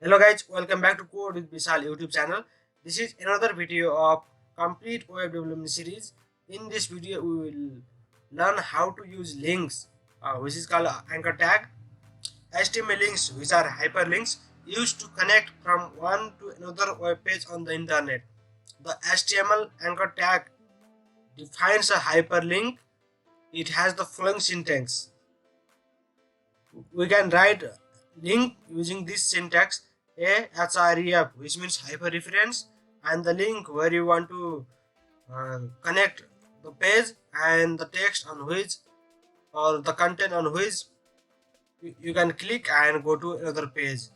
Hello guys, welcome back to Code with Bishal YouTube channel. This is another video of complete web development series. In this video, we will learn how to use links, which is called anchor tag, HTML links, which are hyperlinks used to connect from one to another web page on the internet. The HTML anchor tag defines a hyperlink. It has the following syntax. We can write link using this syntax: a href, which means hyperreference, and the link where you want to connect the page and the text on which, or the content on which you can click and go to another page.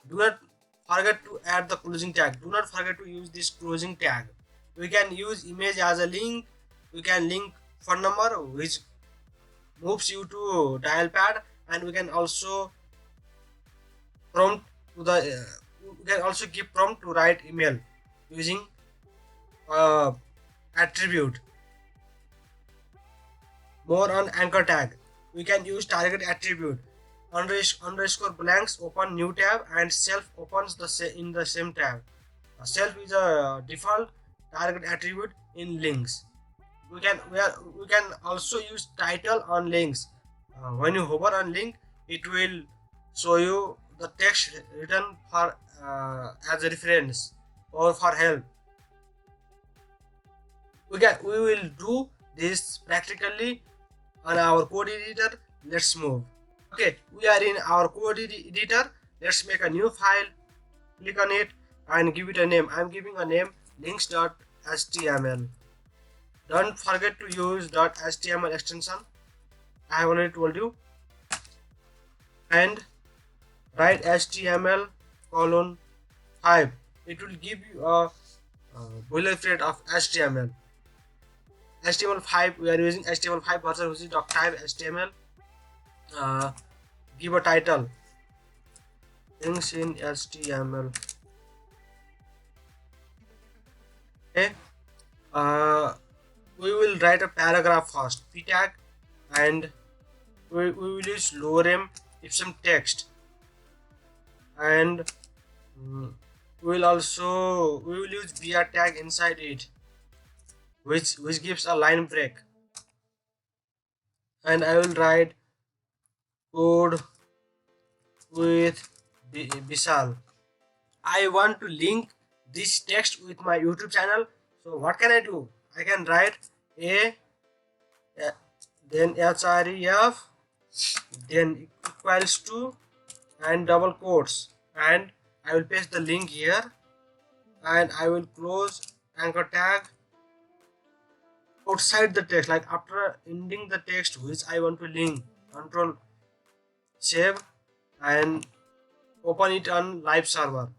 Do not forget to add the closing tag. Do not forget to use this closing tag. We can use image as a link. We can link phone number, which moves you to dial pad, and we can also prompt to the we can also give prompt to write email using uh, attribute. More on anchor tag, we can use target attribute. Underscore blanks open new tab and self opens in the same tab. Self is a default target attribute in links. We can also use title on links. When you hover on link, it will show you the text written for as a reference or for help. We will do this practically on our code editor. Let's move. Okay, we are in our code editor. Let's make a new file, click on it and give it a name. I'm giving a name links.html. Don't forget to use .html extension. I have already told you. And write HTML colon 5. It will give you a boilerplate of HTML. HTML5, we are using HTML5 version, which is doctype HTML. Give a title, things in HTML. Okay. We will write a paragraph first, p tag, and we will use lorem ipsum text, and we will use br tag inside it, which gives a line break. And I will write code with Bishal. I want to link this text with my YouTube channel. So what can I do? I can write a then href, then equals to, and double quotes, and I will paste the link here, and I will close anchor tag outside the text, like after ending the text which I want to link. Control save and open it on live server.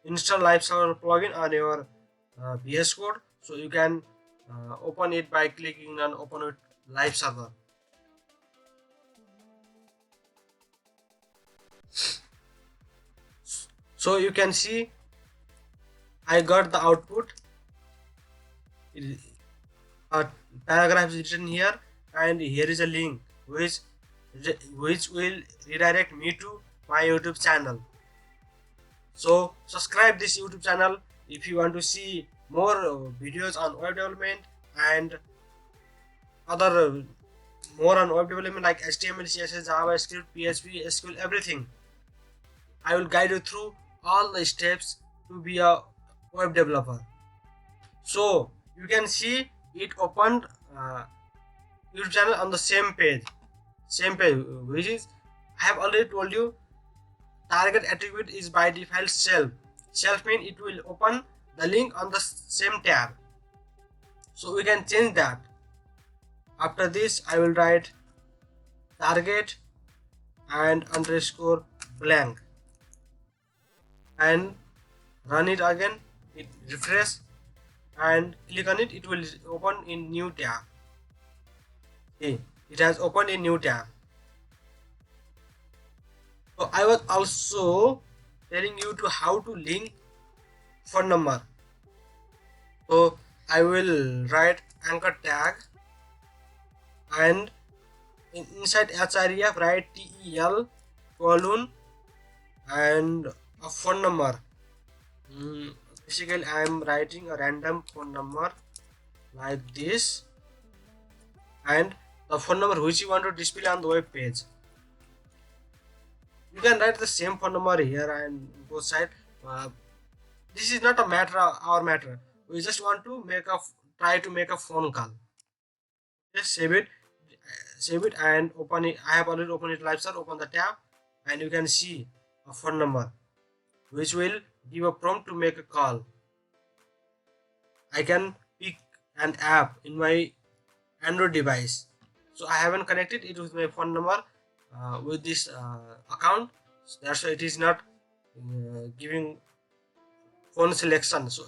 Install live server plugin on your VS Code, so you can open it by clicking on open with live server. So you can see I got the output. A paragraph is written here, and here is a link which will redirect me to my YouTube channel. So subscribe this YouTube channel if you want to see more videos on web development and other more on web development like HTML, CSS, JavaScript, PHP, SQL, everything. I will guide you through all the steps to be a web developer. So you can see it opened YouTube channel on the same page, which is, I have already told you, target attribute is by default self. Self means it will open the link on the same tab. So we can change that. After this, I will write target and underscore blank and run it again. It refresh and click on it. It will open in new tab. See, it has opened a new tab. So I was also telling you to how to link phone number. So I will write anchor tag and inside href write tel colon and a phone number. Mm, Basically, I am writing a random phone number like this, and the phone number which you want to display on the web page. You can write the same phone number here and both side. Uh, this is not a matter our matter. We just want to try to make a phone call. Just save it and open it. I have already opened it live, sir. Open the tab, and you can see a phone number which will give a prompt to make a call. I can pick an app in my Android device. So I haven't connected it with my phone number with this account. So that's why it is not giving phone selection. So,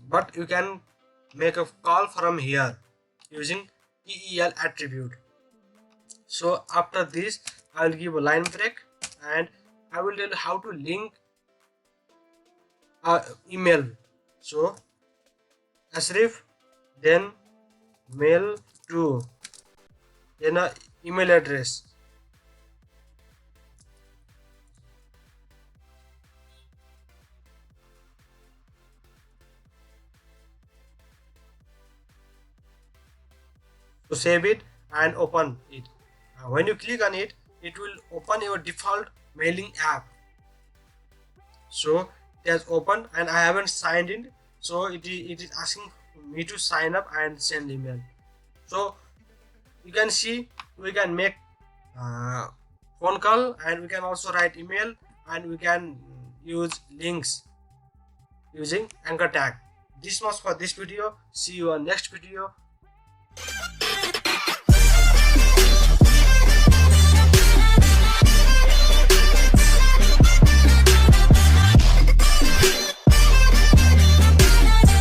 but you can make a call from here using EEL attribute. So after this, I will give a line break and I will tell you how to link email. So Asrif, then mail to, then a email address. So save it and open it. When you click on it, it will open your default mailing app. So it has opened and I haven't signed in. So it is asking me to sign up and send email. So you can see we can make uh, phone call and we can also write email and we can use links using anchor tag. This much for this video. See you on next video.